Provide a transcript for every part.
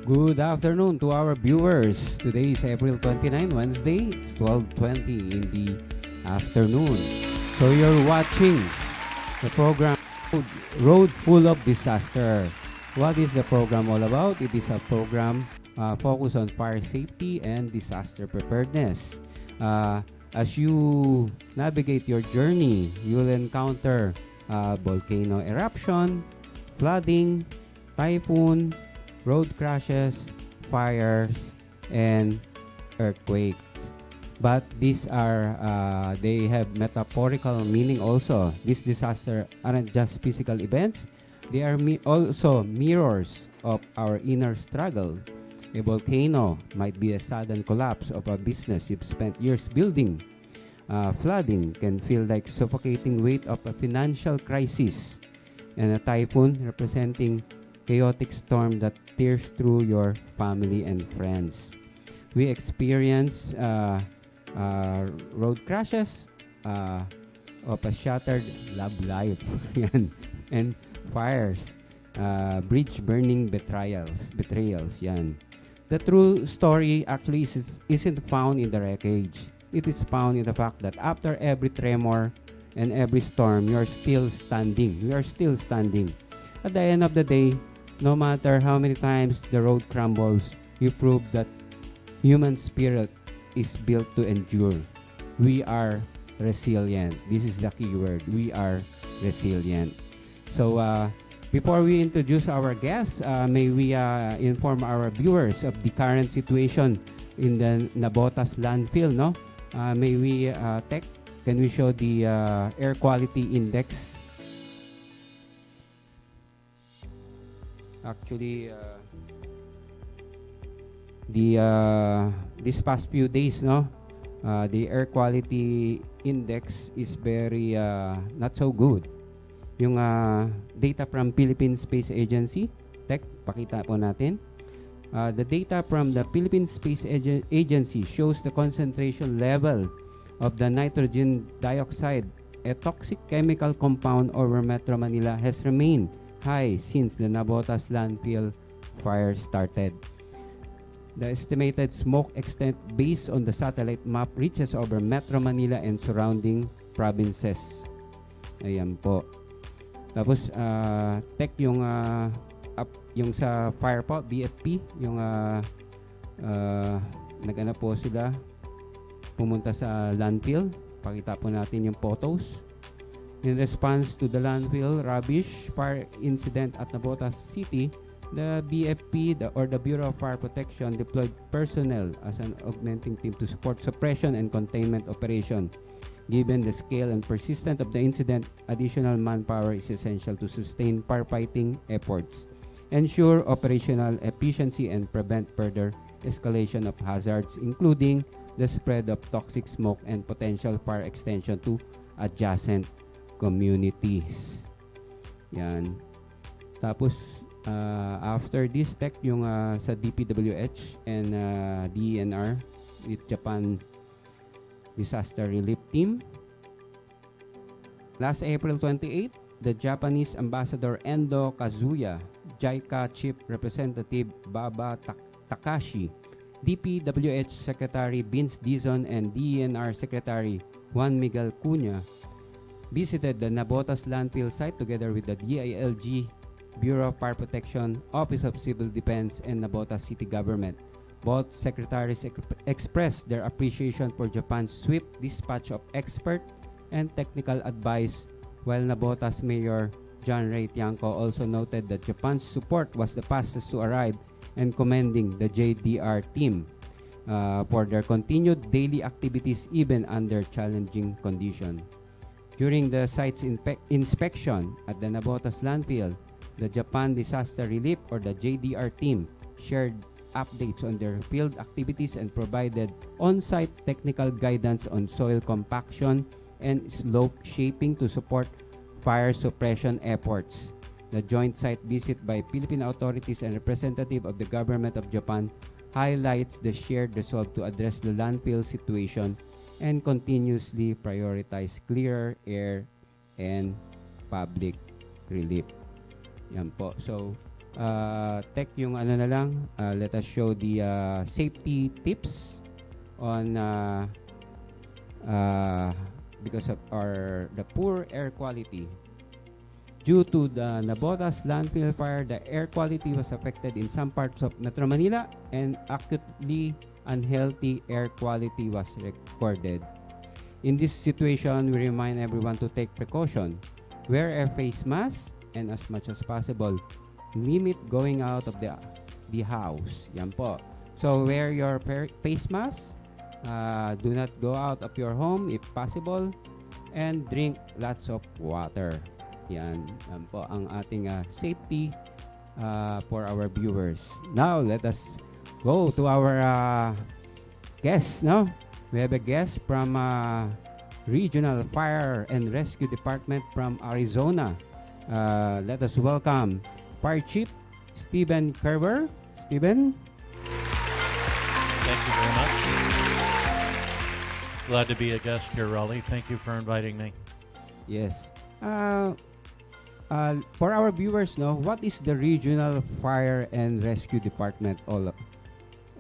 Good afternoon to our viewers. Today is April 29, Wednesday. It's 12:20 in the afternoon. So you're watching the program Road Full of Disaster. What is the program all about? It is a program focused on fire safety and disaster preparedness. As you navigate your journey, you'll encounter volcano eruption, flooding, typhoon, road crashes, fires, and earthquakes. But these are, they have metaphorical meaning also. These disasters aren't just physical events. They are also mirrors of our inner struggle. A volcano might be a sudden collapse of a business you've spent years building. Flooding can feel like suffocating weight of a financial crisis. And a typhoon representing chaotic storm that tears through your family and friends. We experience road crashes of a shattered love life and fires, bridge burning betrayals. Yan. The true story actually isn't found in the wreckage. It is found in the fact that after every tremor and every storm, you are still standing. We are still standing. At the end of the day, no matter how many times the road crumbles, you prove that human spirit is built to endure. We are resilient. This is the key word. We are resilient. So, before we introduce our guests, may we inform our viewers of the current situation in the Nabotas landfill, no? May we, Tech, can we show the air quality index? Actually, this past few days, no, the air quality index is very not so good. Yung data from Philippine Space Agency, Tech, pakita po natin. The data from the Philippine Space Agency shows the concentration level of the nitrogen dioxide, a toxic chemical compound over Metro Manila, has remained high since the Nabotas landfill fire started. The estimated smoke extent based on the satellite map reaches over Metro Manila and surrounding provinces. Ayan po. Tapos, Tech, yung sa fire po, BFP, yung nag-ano po sila, pumunta sa landfill. Pakita po natin yung photos. In response to the landfill rubbish fire incident at Nabotas City, the BFP, or the Bureau of Fire Protection, deployed personnel as an augmenting team to support suppression and containment operation. Given the scale and persistence of the incident, additional manpower is essential to sustain firefighting efforts, ensure operational efficiency, and prevent further escalation of hazards, including the spread of toxic smoke and potential fire extension to adjacent communities. Yan. Tapos, after this, Tech, yung sa DPWH and DENR with Japan Disaster Relief Team. Last April 28, the Japanese Ambassador Endo Kazuya, JICA Chief Representative Baba Takashi, DPWH Secretary Vince Dizon, and DENR Secretary Juan Miguel Cunha visited the Nabotas landfill site together with the DILG, Bureau of Fire Protection, Office of Civil Defense, and Nabotas City Government. Both secretaries expressed their appreciation for Japan's swift dispatch of expert and technical advice, while Nabotas Mayor John Ray Tiangco also noted that Japan's support was the fastest to arrive and commending the JDR team for their continued daily activities even under challenging conditions. During the site's inspection at the Nabotas landfill, the Japan Disaster Relief, or the JDR team, shared updates on their field activities and provided on-site technical guidance on soil compaction and slope shaping to support fire suppression efforts. The joint site visit by Philippine authorities and representative of the government of Japan highlights the shared resolve to address the landfill situation and continuously prioritize clearer air and public relief. Yan po. So, tech yung ano na lang, let us show the safety tips on because of the poor air quality. Due to the Navotas landfill fire, the air quality was affected in some parts of Metro Manila and acutely unhealthy air quality was recorded. In this situation, we remind everyone to take precaution, wear a face mask, and as much as possible, limit going out of the house. Yan po. So wear your face mask, do not go out of your home if possible, and drink lots of water. Yan po ang ating safety for our viewers. Now, let us go to our guest, no? We have a guest from Regional Fire and Rescue Department from Arizona. Let us welcome Fire Chief Stephen Kerber. Stephen? Thank you very much. Glad to be a guest here, Rolly. Thank you for inviting me. Yes. For our viewers, no, what is the Regional Fire and Rescue Department all?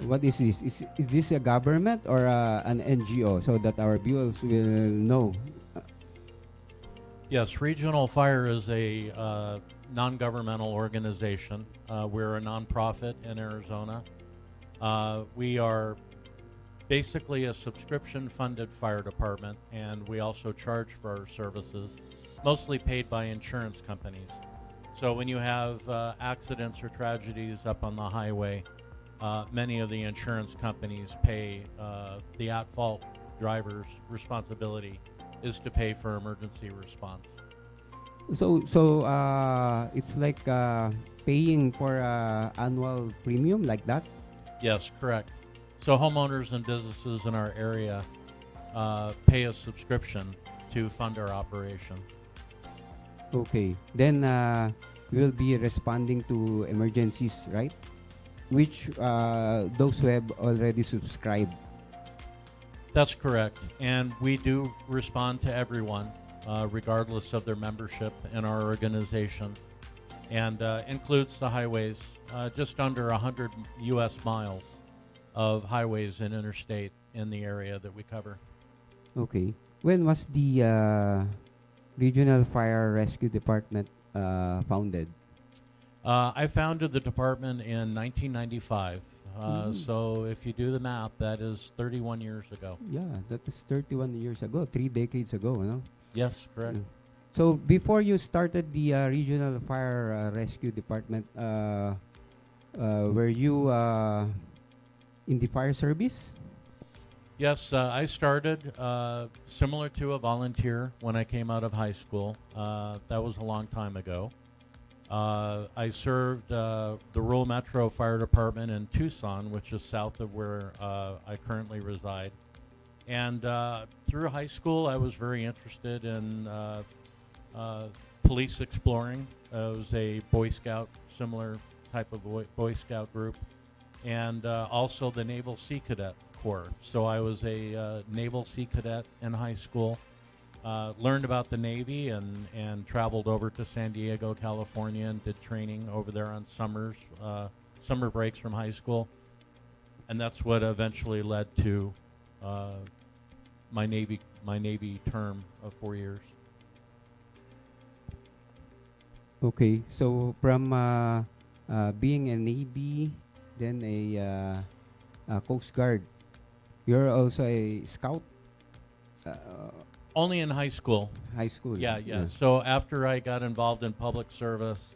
What is this? Is this a government or an NGO, so that our viewers will know? Yes, Regional Fire is a non-governmental organization. We're a nonprofit in Arizona. We are basically a subscription-funded fire department, and we also charge for our services, mostly paid by insurance companies. So when you have accidents or tragedies up on the highway, many of the insurance companies pay the at-fault driver's responsibility is to pay for emergency response. So it's like paying for annual premium like that? Yes, correct. So homeowners and businesses in our area pay a subscription to fund our operation. Okay. Then we'll be responding to emergencies, right? Which those who have already subscribed. That's correct. And we do respond to everyone, regardless of their membership in our organization, and includes the highways, just under 100 U.S. miles of highways and interstate in the area that we cover. Okay. When was the Regional Fire Rescue Department founded? I founded the department in 1995. So if you do the math, that is 31 years ago. Yeah, that is 31 years ago, 3 decades ago, no? Yes, correct. So before you started the Regional Fire Rescue Department, were you in the fire service? Yes, I started similar to a volunteer when I came out of high school. That was a long time ago. I served the rural metro fire department in Tucson, which is south of where I currently reside. And through high school, I was very interested in police exploring. It was a Boy Scout, similar type of Boy Scout group, and also the Naval Sea Cadet Corps. So I was a Naval Sea Cadet in high school. Learned about the Navy and traveled over to San Diego, California, and did training over there on summer breaks from high school. And that's what eventually led to my Navy term of 4 years. Okay, so from being a Navy, then a Coast Guard, you're also a scout? Only in high school. High school? Yeah. So after I got involved in public service,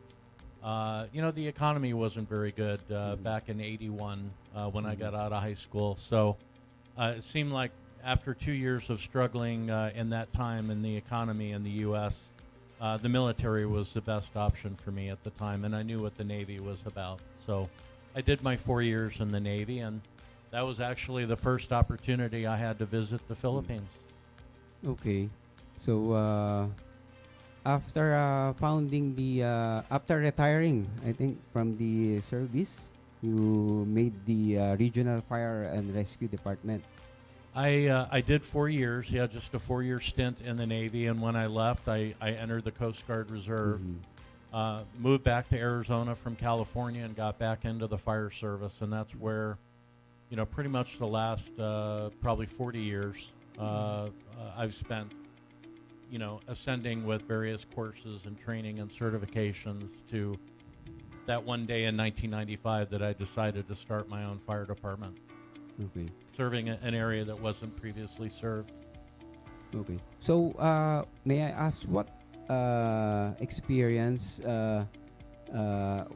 the economy wasn't very good back in '81 when I got out of high school. So it seemed like after 2 years of struggling in that time in the economy in the U.S., the military was the best option for me at the time, and I knew what the Navy was about. So I did my 4 years in the Navy, and that was actually the first opportunity I had to visit the Philippines. Okay, so after after retiring, I think from the service, you made the Regional Fire and Rescue Department. I did 4 years, just a 4-year stint in the Navy, and when I left, I entered the Coast Guard Reserve. moved back to Arizona from California and got back into the fire service, and that's where, pretty much the last probably 40 years I've spent, ascending with various courses and training and certifications to that one day in 1995 that I decided to start my own fire department. Okay. Serving an area that wasn't previously served. Okay. So, may I ask what experience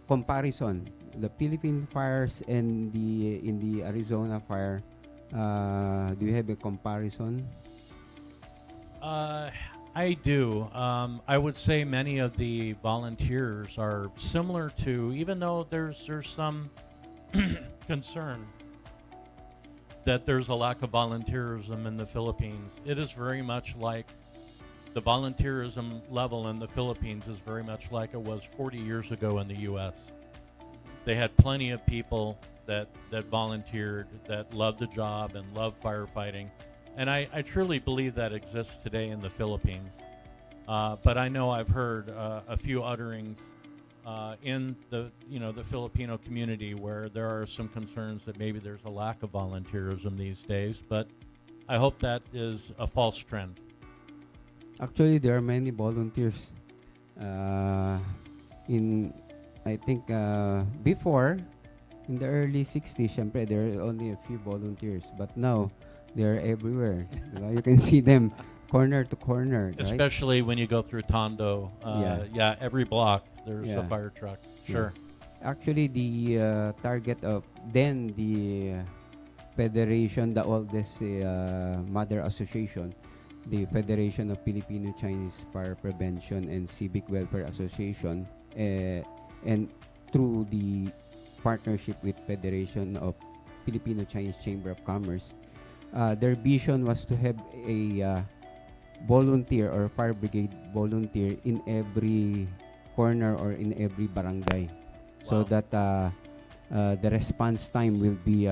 comparison the Philippine fires and in the Arizona fire? Do you have a comparison? I do. I would say many of the volunteers are similar to, even though there's some concern that there's a lack of volunteerism in the Philippines. It is very much like the volunteerism level in the Philippines is very much like it was 40 years ago in the U.S. They had plenty of people that volunteered, that loved the job and loved firefighting. And I truly believe that exists today in the Philippines. But I know I've heard a few utterings in the Filipino community where there are some concerns that maybe there's a lack of volunteerism these days. But I hope that is a false trend. Actually, there are many volunteers. I think before, in the early 60s, syempre, there are only a few volunteers. But now, they're everywhere. You can see them corner to corner. Especially when you go through Tondo. Every block there's a fire truck. Sure. Yeah. Actually, the target of then the Federation, the oldest mother association, the Federation of Filipino-Chinese Fire Prevention and Civic Welfare Association, and through the partnership with Federation of Filipino-Chinese Chamber of Commerce, their vision was to have a volunteer or fire brigade volunteer in every corner or in every barangay. Wow. So that the response time will be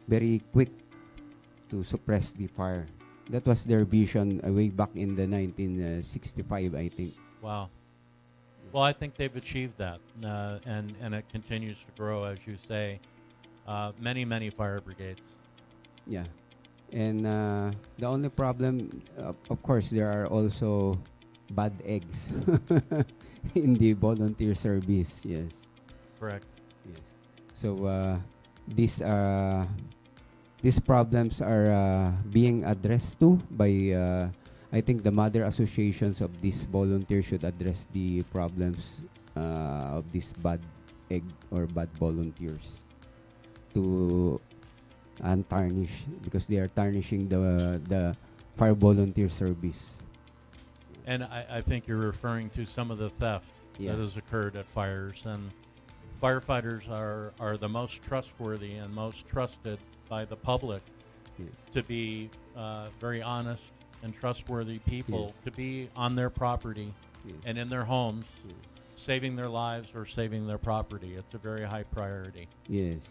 very quick to suppress the fire. That was their vision way back in the 1965, I think. Wow. Well, I think they've achieved that, and it continues to grow, as you say. Many fire brigades. Yeah. And the only problem, of course, there are also bad eggs in the volunteer service. Yes. Correct. Yes. So these problems are being addressed too by I think the mother associations of these volunteers should address the problems of these bad egg or bad volunteers to untarnish, because they are tarnishing the fire volunteer service. And I think you're referring to some of the theft that has occurred at fires, and firefighters are the most trustworthy and most trusted by the public to be very honest and trustworthy people, to be on their property and in their homes, saving their lives or saving their property. It's a very high priority. Yes.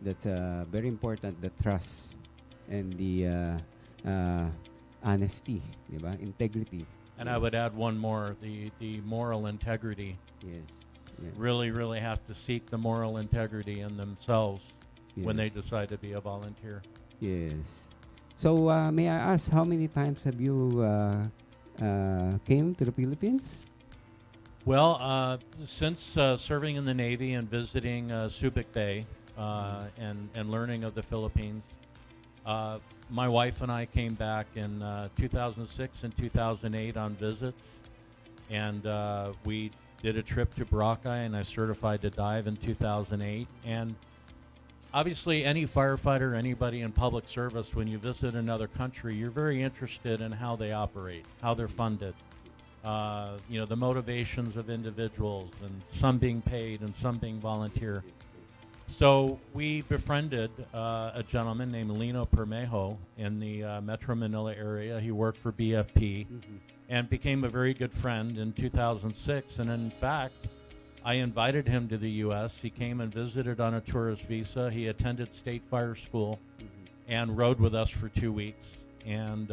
That's very important, the trust and the honesty, diba? Integrity. And I would add one more, the moral integrity. Yes. Really have to seek the moral integrity in themselves when they decide to be a volunteer. Yes. So may I ask, how many times have you came to the Philippines? Well, since serving in the Navy and visiting Subic Bay and learning of the Philippines, my wife and I came back in 2006 and 2008 on visits, and we did a trip to Boracay, and I certified to dive in 2008. And obviously, any firefighter, anybody in public service, when you visit another country, you're very interested in how they operate, how they're funded, the motivations of individuals, and some being paid and some being volunteer. So we befriended a gentleman named Lino Permejo in the Metro Manila area. He worked for BFP and became a very good friend in 2006. And in fact, I invited him to the U.S. He came and visited on a tourist visa. He attended State Fire School and rode with us for 2 weeks. And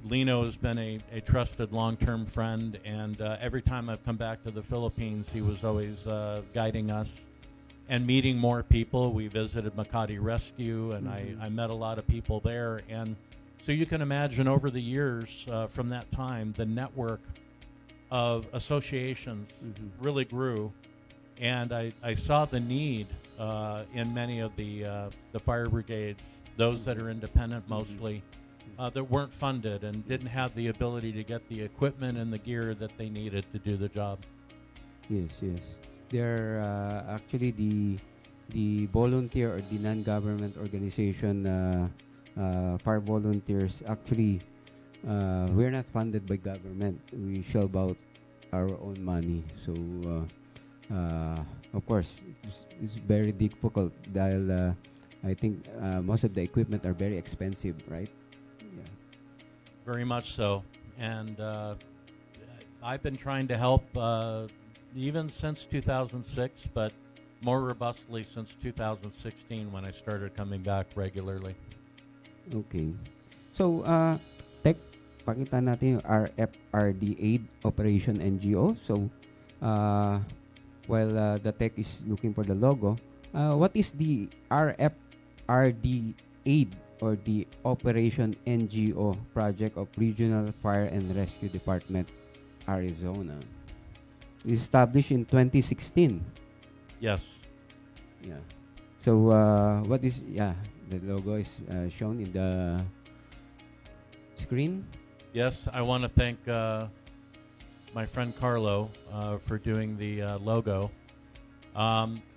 Lino has been a trusted long-term friend, and every time I've come back to the Philippines, he was always guiding us and meeting more people. We visited Makati Rescue, and I met a lot of people there. And so you can imagine over the years from that time, the network of associations really grew. And I saw the need in many of the fire brigades, those that are independent mostly, that weren't funded and didn't have the ability to get the equipment and the gear that they needed to do the job. Yes, yes. They're actually the volunteer or the non-government organization fire volunteers. Actually, we're not funded by government. We shell out our own money. So, of course, it's very difficult dahil I think most of the equipment are very expensive, right? Yeah. Very much so. And I've been trying to help even since 2006, but more robustly since 2016 when I started coming back regularly. Okay. So, Tech, pakita natin yung RFRD Aid Operation NGO. So, while the Tech is looking for the logo, what is the RFRD Aid or the Operation NGO project of Regional Fire and Rescue Department, Arizona? It's established in 2016. Yes. Yeah. So, what is, the logo is shown in the screen. Yes, I want to thank my friend Carlo for doing the logo.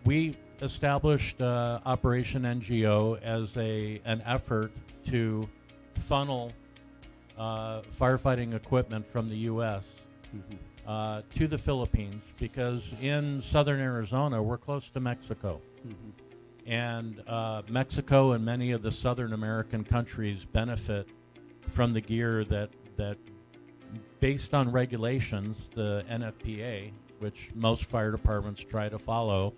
We established Operation NGO as an effort to funnel firefighting equipment from the U.S. To the Philippines, because in southern Arizona we're close to Mexico. And Mexico and many of the Southern American countries benefit from the gear that based on regulations, the NFPA, which most fire departments try to follow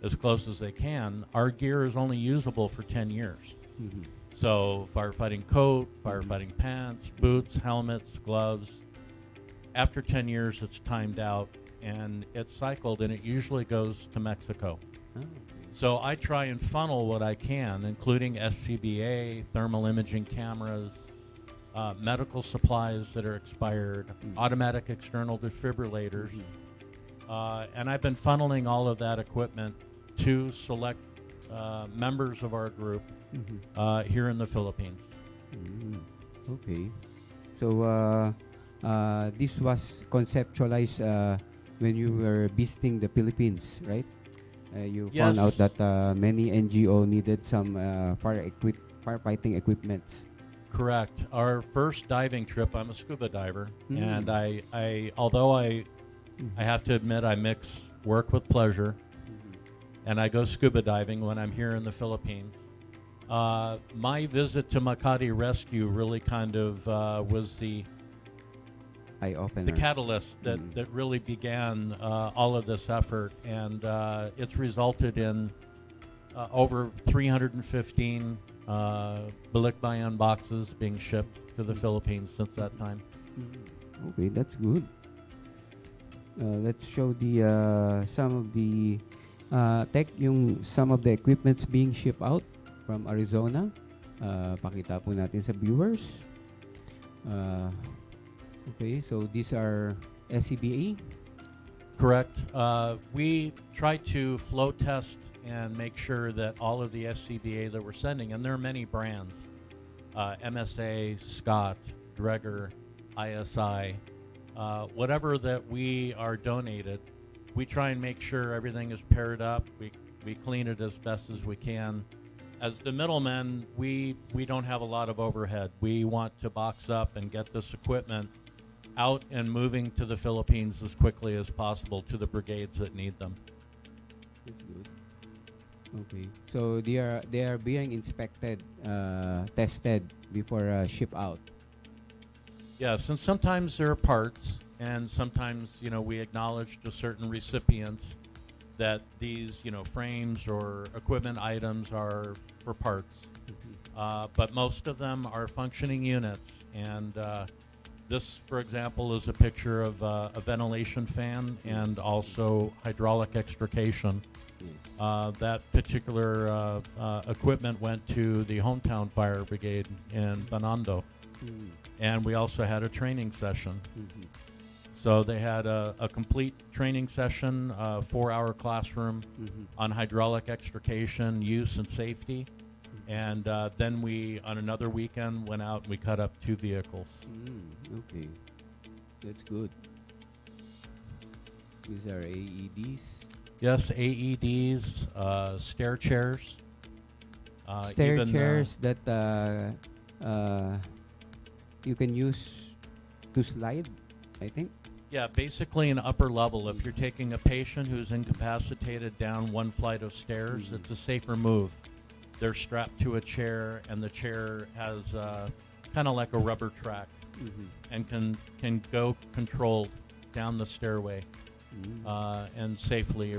as close as they can, our gear is only usable for 10 years. So firefighting coat, firefighting pants, boots, helmets, gloves, after 10 years it's timed out and it's cycled, and it usually goes to Mexico. So I try and funnel what I can, including SCBA, thermal imaging cameras, medical supplies that are expired, automatic external defibrillators, and I've been funneling all of that equipment to select members of our group here in the Philippines. Okay. So this was conceptualized when you were visiting the Philippines, right? You Yes. found out that many NGO needed some firefighting equipments. Correct. Our first diving trip, I'm a scuba diver, and I although I have to admit I mix work with pleasure, and I go scuba diving when I'm here in the Philippines. My visit to Makati Rescue really kind of was the Eye-opener. catalyst that really began all of this effort, and it's resulted in over 315 Balikbayan boxes being shipped to the Philippines since that time. Okay, that's good. Let's show the some of the Tech, yung some of the equipments being shipped out from Arizona. Pakita po natin sa viewers. Okay, so these are SCBA. Correct. We try to flow test and make sure that all of the SCBA that we're sending, and there are many brands, MSA, Scott, Dreger, ISI, whatever that we are donated, we try and make sure everything is paired up. We clean it as best as we can. As the middlemen, we don't have a lot of overhead. We want to box up and get this equipment out and moving to the Philippines as quickly as possible to the brigades that need them. That's good. Okay, so they are being inspected, tested before ship out. Yes, and sometimes there are parts, and sometimes we acknowledge to certain recipients that these frames or equipment items are for parts. But most of them are functioning units And this, for example, is a picture of a ventilation fan and also hydraulic extrication. Yes. That particular equipment went to the hometown fire brigade in Banondo. And we also had a training session. So they had a complete training session, 4-hour classroom on hydraulic extrication, use, and safety. And then we, on another weekend, went out and we cut up 2 vehicles. Okay, that's good. These are AEDs. Yes, AEDs, stair chairs. Stair even, chairs that you can use to slide, I think. Yeah, basically an upper level. If you're taking a patient who's incapacitated down one flight of stairs, it's a safer move. They're strapped to a chair, and the chair has kind of like a rubber track, and can go controlled down the stairway and safely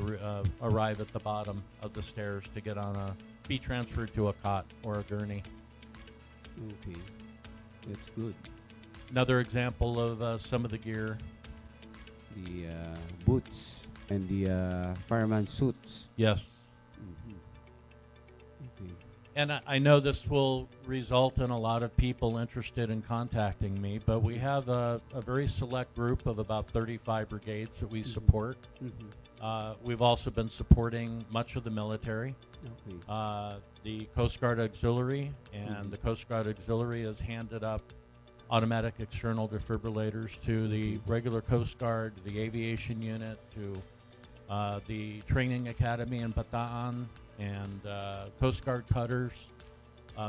arrive at the bottom of the stairs to get on be transferred to a cot or a gurney. Okay, that's good. Another example of some of the gear. The boots and the fireman suits. Yes. Okay. And I know this will result in a lot of people interested in contacting me, but we have a very select group of about 35 brigades that we support. We've also been supporting much of the military. Okay. The Coast Guard Auxiliary, and the Coast Guard Auxiliary has handed up automatic external defibrillators to the regular Coast Guard, the aviation unit, to the training academy in Bataan, and Coast Guard cutters.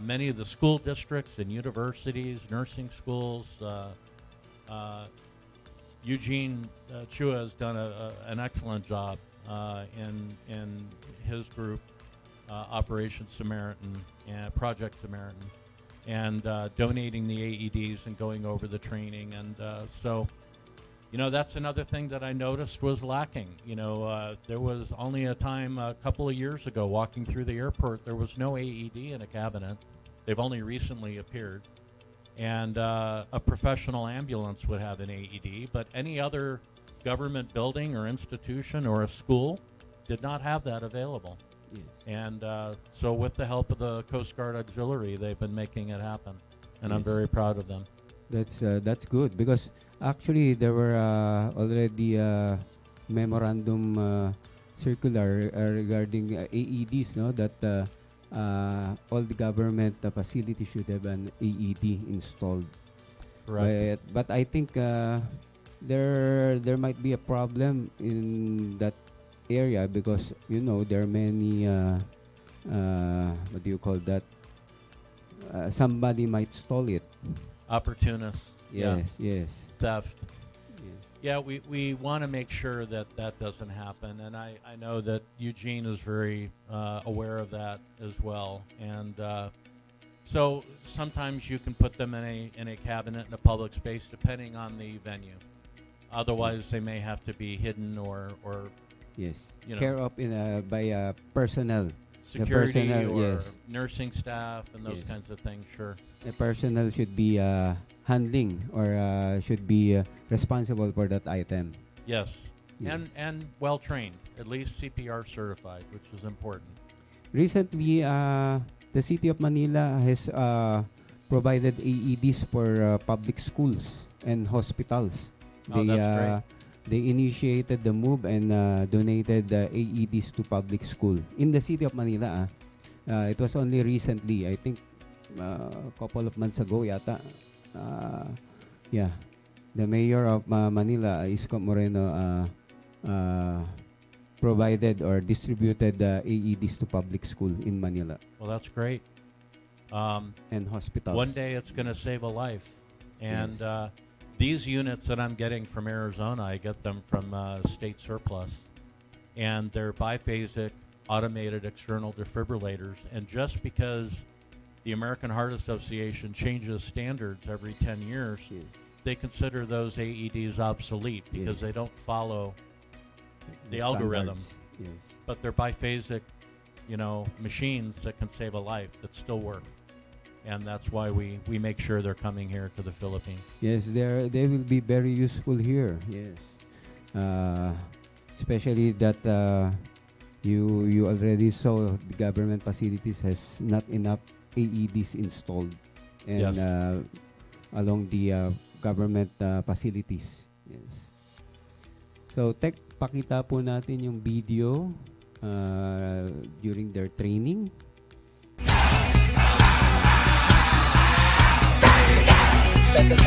Many of the school districts and universities, nursing schools. Eugene Chua has done an excellent job in his group, Operation Samaritan and Project Samaritan, and donating the AEDs and going over the training. And so, you know, that's another thing that I noticed was lacking. You know, there was only a time a couple of years ago walking through the airport, there was no AED in a cabinet. They've only recently appeared. And a professional ambulance would have an AED, but any other government building or institution or a school did not have that available. Yes. And so with the help of the Coast Guard Auxiliary, they've been making it happen. And I'm Yes. very proud of them. That's good, because actually there were already memorandum circular regarding AEDs, no, that all the government facilities should have an AED installed. Correct. But I think there might be a problem in that area, because you know there are many what do you call that? Somebody might stole it. Opportunists. Yes, yes, Theft. yes. Yeah, we want to make sure that that doesn't happen, and I know that Eugene is very aware of that as well. And so sometimes you can put them in a cabinet in a public space, depending on the venue. Otherwise, they may have to be hidden or Yes, you know, care of by personnel. security personnel, or yes. nursing staff and those Yes. kinds of things. Sure. The personnel should be handling or should be responsible for that item. Yes. Yes. And well trained, at least CPR certified, which is important. Recently, the city of Manila has provided AEDs for public schools and hospitals. Oh, that's great. They initiated the move and donated the AEDs to public school in the city of Manila. It was only recently, I think, a couple of months ago yata. Yeah, the mayor of Manila, Isko Moreno, provided or distributed AEDs to public school in Manila Well, that's great. and hospitals. One day it's going to save a life. And Yes. These units that I'm getting from Arizona, I get them from state surplus. And they're biphasic automated external defibrillators. And just because the American Heart Association changes standards every 10 years, Yes. they consider those AEDs obsolete because Yes. they don't follow the The algorithm. standards. Yes. But they're biphasic, you know, machines that can save a life that still work. and that's why we make sure they're coming here to the Philippines. Yes, they will be very useful here. Yes, especially that you already saw the government facilities has not enough AEDs installed, and Yes. along the government facilities. Yes. So, Tech, pakita po natin yung video during their training. This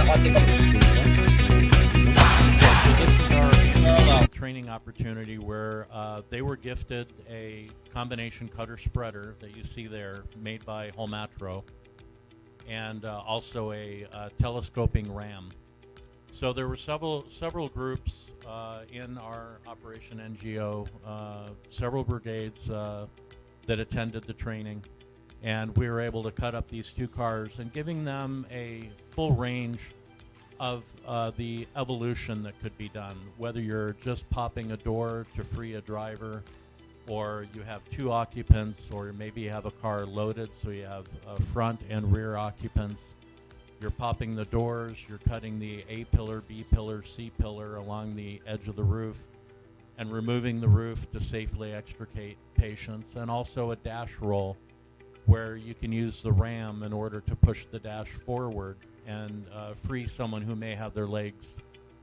is our training opportunity where they were gifted a combination cutter spreader that you see there, made by Holmatro, and also a telescoping ram. So there were several groups in our Operation NGO, several brigades that attended the training, and we were able to cut up these two cars and giving them a full range of the evolution that could be done, whether you're just popping a door to free a driver, or you have two occupants, or maybe you have a car loaded so you have front and rear occupants. You're popping the doors, you're cutting the A pillar, B pillar, C pillar along the edge of the roof, and removing the roof to safely extricate patients, and also a dash roll where you can use the ram in order to push the dash forward and free someone who may have their legs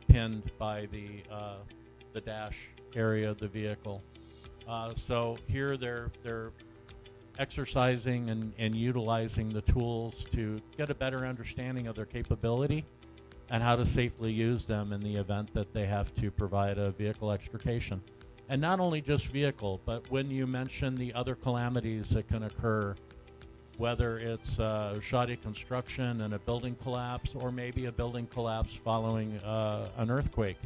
pinned by the dash area of the vehicle. So here they're exercising and utilizing the tools to get a better understanding of their capability and how to safely use them in the event that they have to provide a vehicle extrication. And not only just vehicle, but when you mention the other calamities that can occur, whether it's shoddy construction and a building collapse, or maybe a building collapse following an earthquake,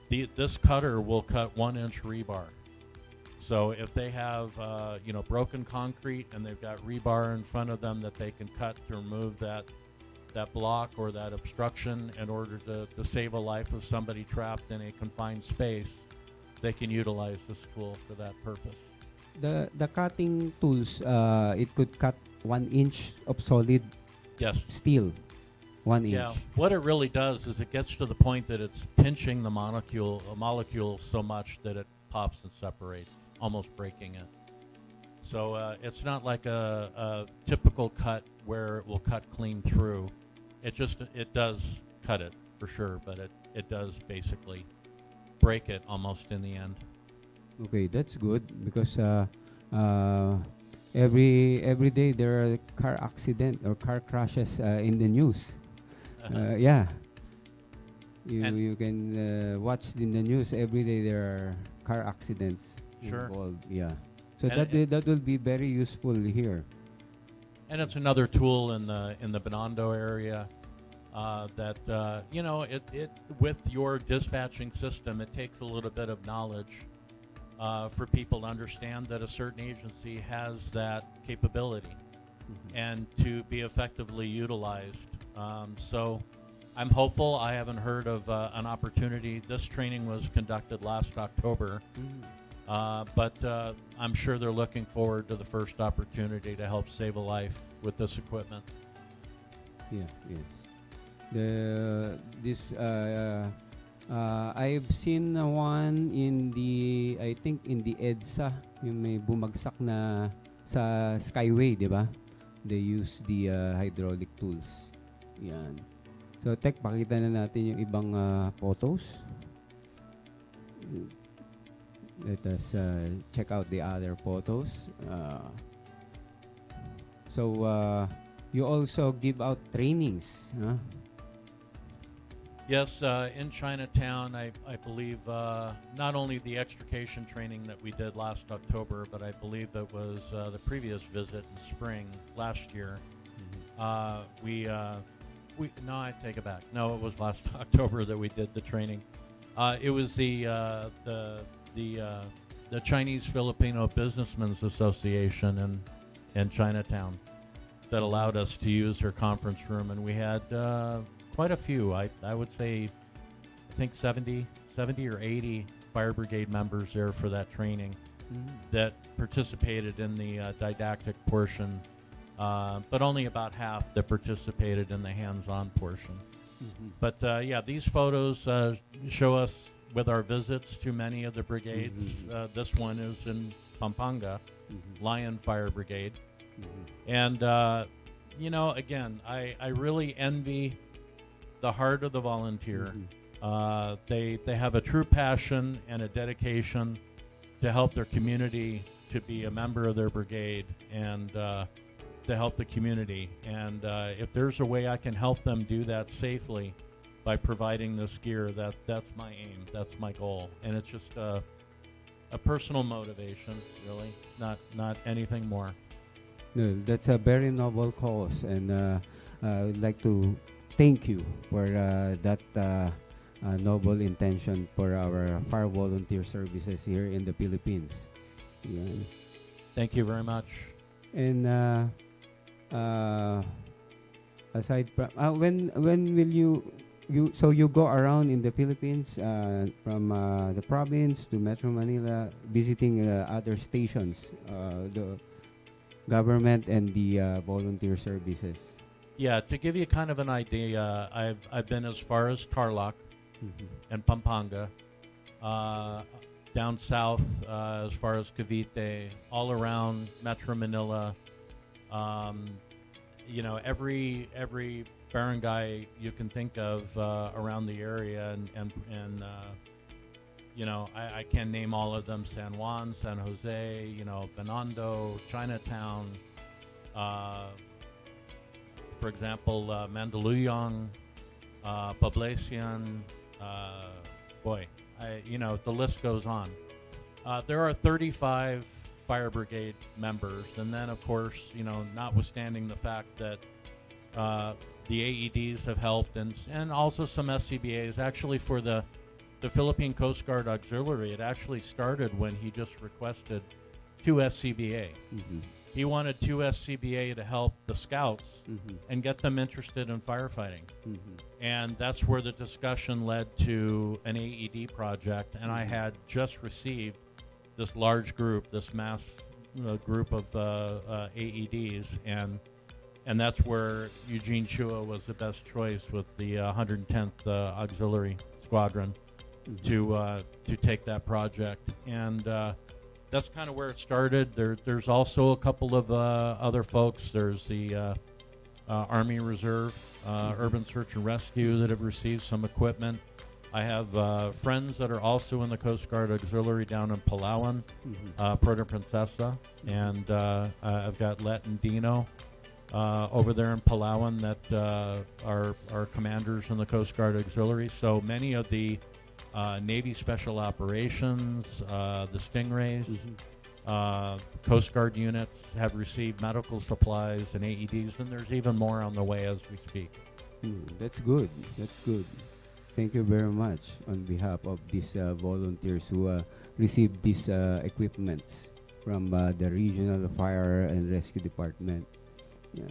this cutter will cut 1-inch rebar. So if they have broken concrete and they've got rebar in front of them that they can cut to remove that block or that obstruction in order to save a life of somebody trapped in a confined space, they can utilize this tool for that purpose. The cutting tools, it could cut 1 inch of solid steel. 1 inch. Yeah, what it really does is it gets to the point that it's pinching the molecule so much that it pops and separates, almost breaking it. So it's not like a typical cut where it will cut clean through. It does cut it for sure, but it does basically break it almost in the end. Okay, that's good because every day there are car accident or car crashes in the news. Yeah, you can watch in the news every day. There are car accidents involved. Yeah, so that will be very useful here. And it's another tool in the Binondo area that it with your dispatching system, it takes a little bit of knowledge for people to understand that a certain agency has that capability and to be effectively utilized. So I'm hopeful. I haven't heard of an opportunity. This training was conducted last October, but I'm sure they're looking forward to the first opportunity to help save a life with this equipment. Yeah, yes. I've seen one in I think in the EDSA, yung may bumagsak na sa Skyway, di ba? They use the hydraulic tools. Yan. So, Tech, pakita na natin yung ibang photos. Let us check out the other photos. So, you also give out trainings, huh? Yes, in Chinatown, I believe not only the extrication training that we did last October, but I believe that was the previous visit in spring last year. No, I take it back. No, it was last October that we did the training. It was the Chinese Filipino Businessmen's Association in Chinatown that allowed us to use her conference room, and we had quite a few. I would say, I think 70 or 80 fire brigade members there for that training that participated in the didactic portion but only about half that participated in the hands-on portion. But yeah, these photos show us with our visits to many of the brigades. This one is in Pampanga, Lion Fire Brigade. And, you know, again, I really envy the heart of the volunteer. They have a true passion and a dedication to help their community, to be a member of their brigade, and to help the community. And if there's a way I can help them do that safely by providing this gear, that's my aim, that's my goal. And it's just a personal motivation, really, not anything more. No, that's a very noble cause, and I would like to thank you for that noble intention for our fire volunteer services here in the Philippines. Yeah. Thank you very much. And aside from when will you so you go around in the Philippines from the province to Metro Manila, visiting other stations, the government and the volunteer services. Yeah, to give you kind of an idea, I've been as far as Tarlac and Pampanga, down south as far as Cavite, all around Metro Manila. You know, every barangay you can think of around the area, and you know, I can't name all of them: San Juan, San Jose, you know, Binondo, Chinatown. For example, Mandaluyong, Poblacion, you know, the list goes on. There are 35 fire brigade members, and then, of course, you know, notwithstanding the fact that the AEDs have helped, and also some SCBAs. Actually, for the Philippine Coast Guard Auxiliary, it actually started when he just requested 2 SCBA. He wanted 2 SCBA to help the scouts and get them interested in firefighting. And that's where the discussion led to an AED project. And I had just received this large group, this mass group of AEDs. And that's where Eugene Chua was the best choice with the 110th Auxiliary Squadron to take that project. And that's kind of where it started. There's also a couple of other folks. There's the Army Reserve, Urban Search and Rescue that have received some equipment. I have friends that are also in the Coast Guard Auxiliary down in Palawan, Puerto Princesa, and I've got Let and Dino over there in Palawan that are commanders in the Coast Guard Auxiliary. So many of the Navy Special Operations, the Stingrays, Coast Guard units have received medical supplies and AEDs, and there's even more on the way as we speak. That's good. That's good. Thank you very much on behalf of these volunteers who received these equipments from the Regional Fire and Rescue Department. Yeah.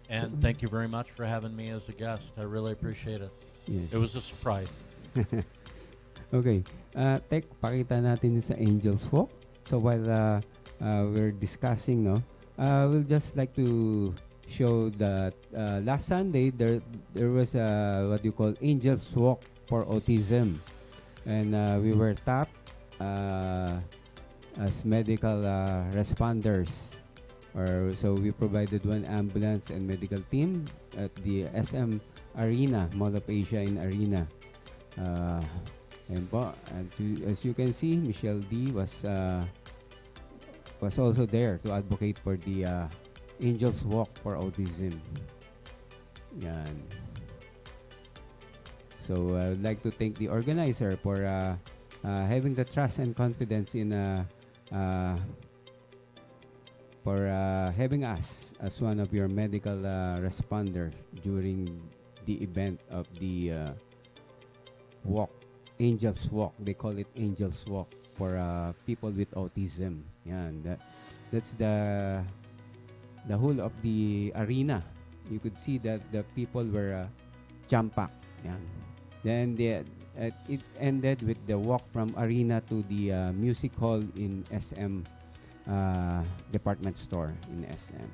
And thank you very much for having me as a guest. I really appreciate it. Yes. It was a surprise. Okay. Tek, pakita natin yung sa Angel's Walk. So while we're discussing, we'll just like to show that last Sunday there was what you call Angel's Walk for Autism, and we were tapped as medical responders. So we provided 1 ambulance and medical team at the SM Arena, Mall of Asia in Arena. And as you can see, Michelle D was also there to advocate for the Angel's Walk for Autism. Yan. So I'd like to thank the organizer for having the trust and confidence in for having us as one of your medical responders during the event of the walk, Angel's Walk. They call it Angel's Walk for people with autism. Yan. That's the whole of the arena. You could see that the people were jam-packed. Yan. Then it ended with the walk from arena to the music hall in SM department store in SM.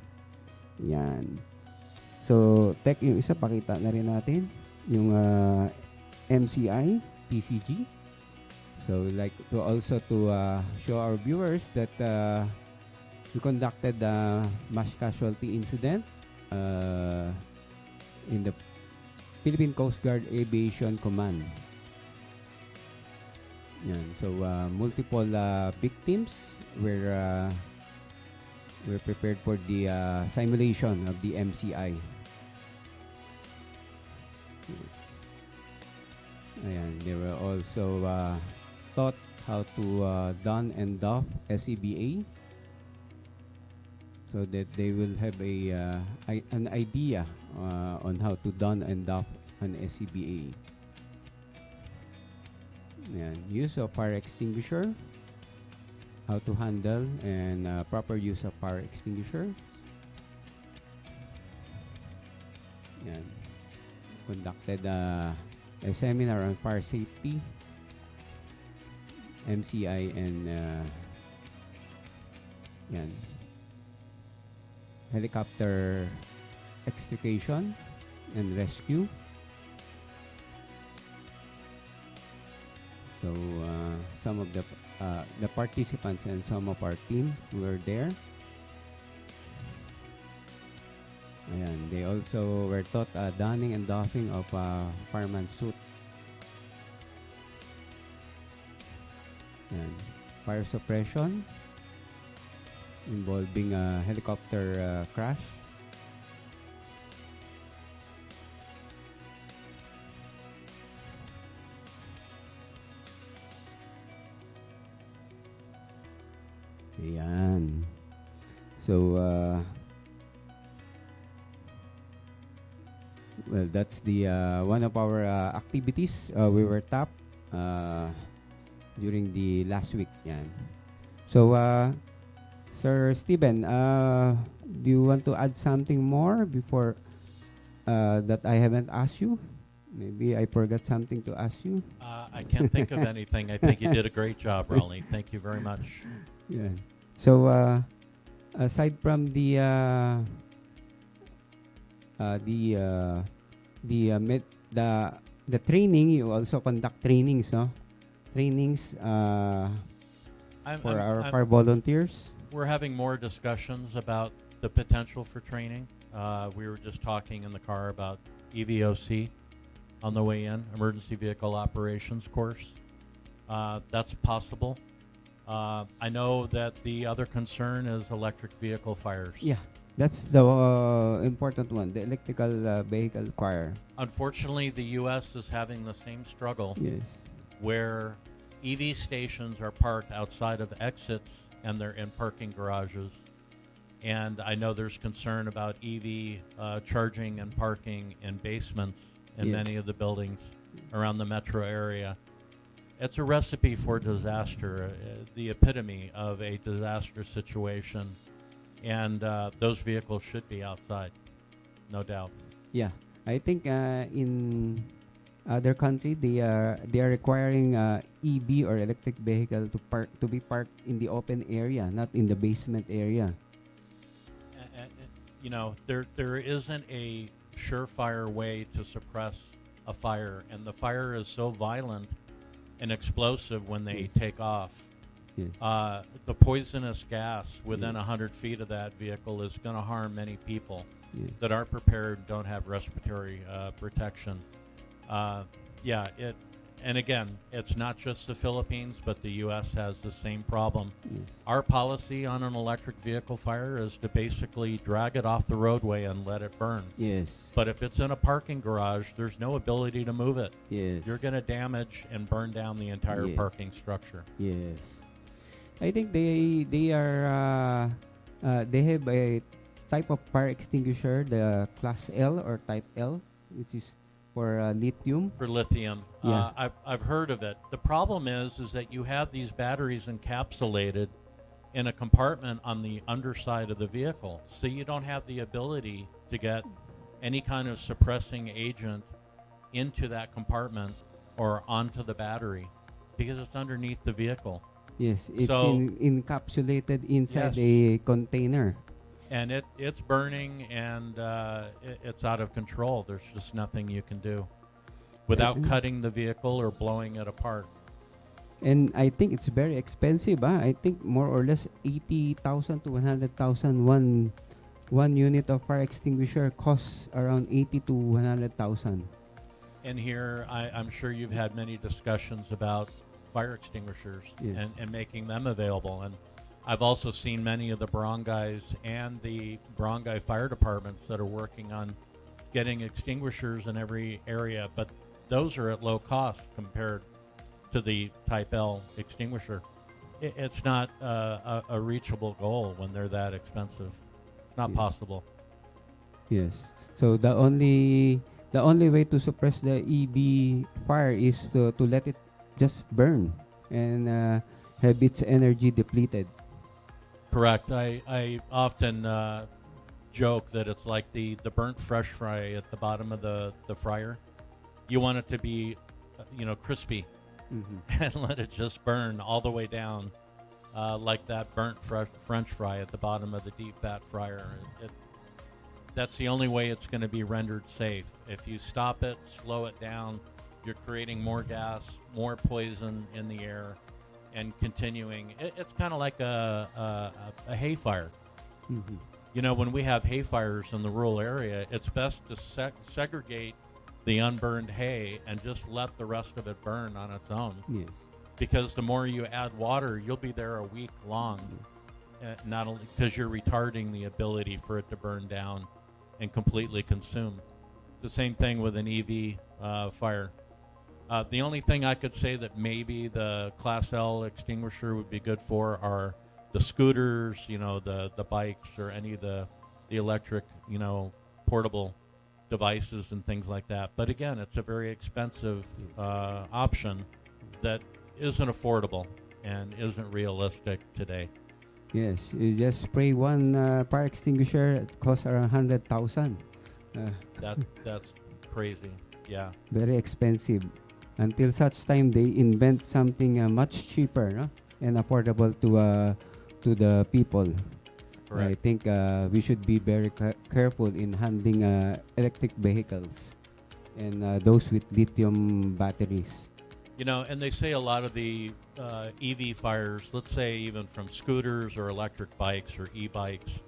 Yan. So, tech yung isa, pakita na rin natin. Yung MCI, PCG. So, we like to also to show our viewers that we conducted a mass casualty incident in the Philippine Coast Guard Aviation Command. Yan. So, multiple victims were prepared for the simulation of the MCI. Ayan, they were also taught how to don and doff SCBA so that they will have an idea on how to don and doff an SCBA. Ayan, use of fire extinguisher, how to handle and proper use of fire extinguisher. Ayan. Conducted a seminar on fire safety, MCI, and yan, helicopter extrication and rescue. So some of the participants and some of our team were there. Ayan, they also were taught donning and doffing of fireman's suit. Ayan, fire suppression involving a helicopter crash. Ayan. So, well, that's the one of our activities. We were top during the last week. Yan. So, Sir Steven, do you want to add something more before that I haven't asked you? Maybe I forgot something to ask you. I can't think of anything. I think you did a great job, Rolly. Thank you very much. Yeah. So, aside from the training, you also conduct trainings, no? Trainings for our fire volunteers. We're having more discussions about the potential for training. We were just talking in the car about EVOC on the way in, Emergency Vehicle Operations course. That's possible. I know that the other concern is electric vehicle fires. Yeah. That's the important one, the electrical vehicle fire. Unfortunately, the U.S. is having the same struggle. Yes. Where EV stations are parked outside of exits and they're in parking garages. And I know there's concern about EV charging and parking in basements in many of the buildings around the metro area. It's a recipe for disaster, the epitome of a disaster situation. And those vehicles should be outside, no doubt. Yeah, I think in other country they are requiring EV or electric vehicle to be parked in the open area, not in the basement area. You know, there isn't a surefire way to suppress a fire, and the fire is so violent and explosive when they take off. Yes. The poisonous gas within 100 feet of that vehicle is going to harm many people that aren't prepared, don't have respiratory protection. And again, it's not just the Philippines, but the U.S. has the same problem. Yes. Our policy on an electric vehicle fire is to basically drag it off the roadway and let it burn. Yes. But if it's in a parking garage, there's no ability to move it. Yes. You're going to damage and burn down the entire parking structure. Yes. I think they are they have a type of fire extinguisher, the class L or type L, which is for lithium. For lithium. Yeah. I've heard of it. The problem is that you have these batteries encapsulated in a compartment on the underside of the vehicle. So you don't have the ability to get any kind of suppressing agent into that compartment or onto the battery because it's underneath the vehicle. Yes, it's So- encapsulated inside a container. and it's burning, and it's out of control. There's just nothing you can do without And, cutting the vehicle or blowing it apart. and I think it's very expensive. I think more or less 80,000 to 100,000. One unit of fire extinguisher costs around 80 to 100,000. And here, I'm sure you've had many discussions about fire extinguishers, Yes. and making them available. And I've also seen many of the barangays and the barangay fire departments that are working on getting extinguishers in every area, but those are at low cost compared to the Type L extinguisher. It's not a reachable goal when they're that expensive. Not Yeah. possible. Yes. So the only way to suppress the EV fire is to let it just burn and have its energy depleted. Correct. I often joke that it's like the burnt fresh fry at the bottom of the fryer. You want it to be, crispy, Mhm. and let it just burn all the way down, like that burnt French fry at the bottom of the deep fat fryer. That's the only way it's going to be rendered safe. If you stop it, slow it down, you're creating more gas, more poison in the air, and continuing. It's kind of like a hay fire. Mhm. When we have hay fires in the rural area, it's best to segregate the unburned hay and just let the rest of it burn on its own. Yes. Because the more you add water, you'll be there a week long. Not only because you're retarding the ability for it to burn down and completely consume. The same thing with an EV fire. The only thing I could say that maybe the Class L extinguisher would be good for are the scooters, the bikes, or any of the electric, portable devices and things like that. But again, it's a very expensive option that isn't affordable and isn't realistic today. Yes. You just spray one fire extinguisher. It costs around 100,000. That's crazy. Yeah. Very expensive. Until such time they invent something much cheaper, no? And affordable to the people. I Correct. think we should be very careful in handling electric vehicles and those with lithium batteries. And they say a lot of the EV fires, let's say even from scooters or electric bikes or e-bikes,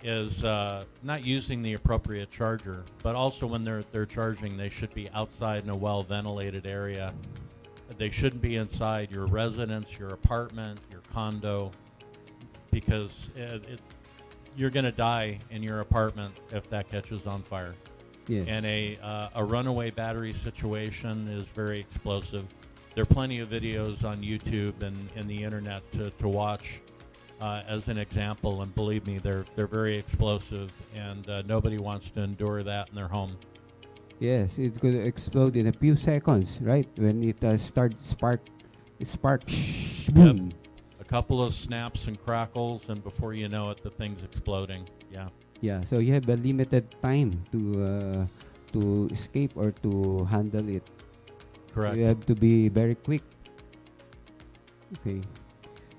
is not using the appropriate charger. But also when they're charging, they should be outside in a well-ventilated area. They shouldn't be inside your residence, your apartment, your condo, because you're going to die in your apartment if that catches on fire. Yes. And a runaway battery situation is very explosive. There are plenty of videos on YouTube and the internet to watch as an example, and believe me, they're very explosive, and nobody wants to endure that in their home. Yes, it's going to explode in a few seconds, right? When it starts spark, boom. A couple of snaps and crackles, and before you know it, the thing's exploding. Yeah. Yeah, so you have a limited time to escape or to handle it. Correct. You have to be very quick. Okay.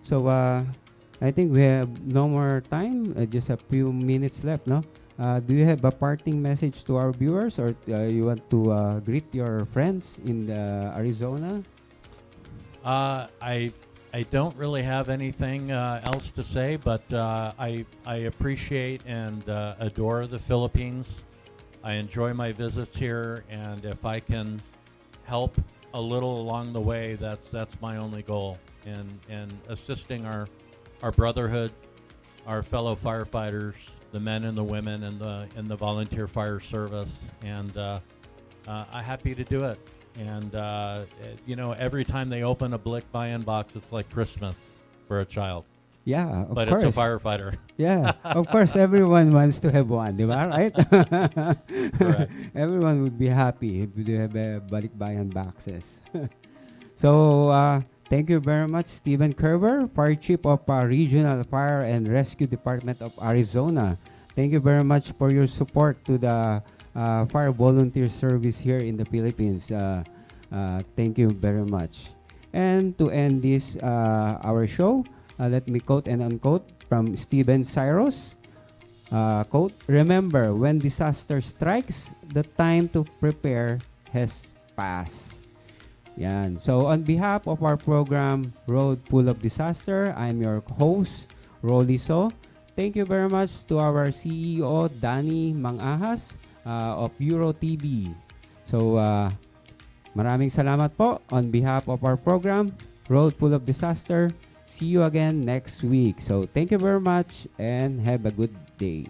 So I think we have no more time. Just a few minutes left, no? Do you have a parting message to our viewers, or you want to greet your friends in Arizona? I don't really have anything else to say, but I appreciate and adore the Philippines. I enjoy my visits here, and if I can help a little along the way, that's my only goal. And assisting our brotherhood, our fellow firefighters, the men and the women in the volunteer fire service, and I'm happy to do it. And every time they open a Blick buy-in box, it's like Christmas for a child. Yeah, of But course. it's a firefighter. Yeah, of course, everyone wants to have one, di ba? Right? Correct. Everyone would be happy if you have balikbayan boxes. So, thank you very much, Stephen Kerber, Fire Chief of Regional Fire and Rescue Department of Arizona. Thank you very much for your support to the fire volunteer service here in the Philippines. Thank you very much. And to end this, our show, let me quote and unquote from Steven Cyrus. quote, remember, when disaster strikes, the time to prepare has passed. Yan. So on behalf of our program, Road Full of Disaster, I'm your host, Rolly So. Thank you very much to our CEO, Danny Mangahas of Euro TV. So maraming salamat po on behalf of our program, Road Full of Disaster. See you again next week. So thank you very much and have a good day.